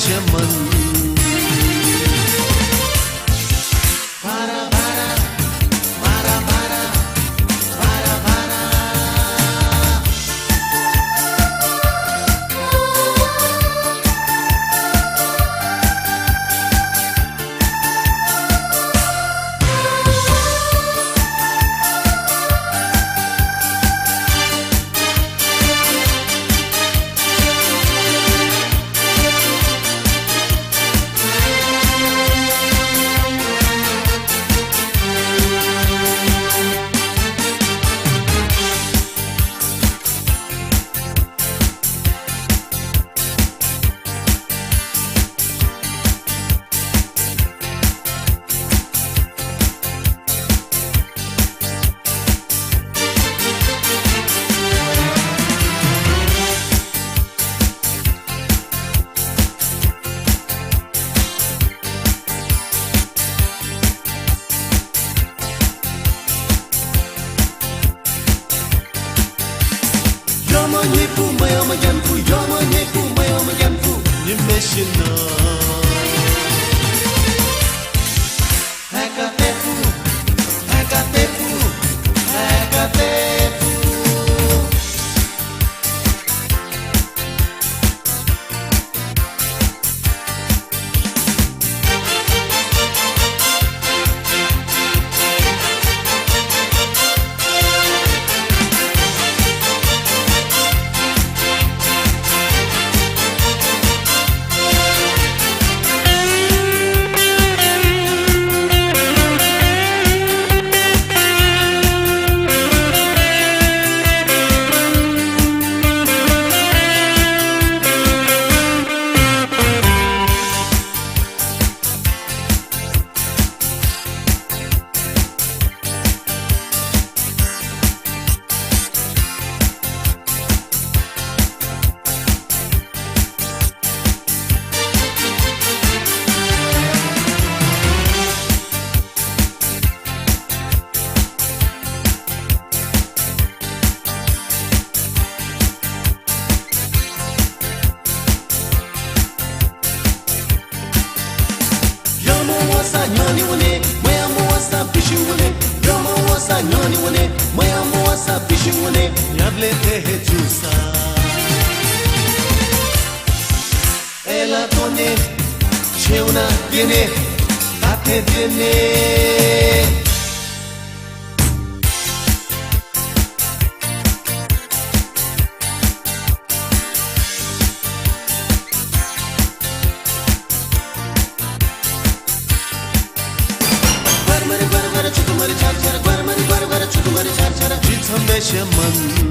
मन Nyepu maya mayanfu, yama nyepu maya mayanfu, nimeshina. Hakatefu, hakatefu, hakatefu. Nyoni wane, maya muwasa pishi wane. Yomo wasa nyoni wane, maya muwasa pishi wane. Yablete he jusa. Ela tone, cheuna viene, ate viene. Çukumari çar çar, çukumari çar çar, çukumari çar çar. Cit hemşe man.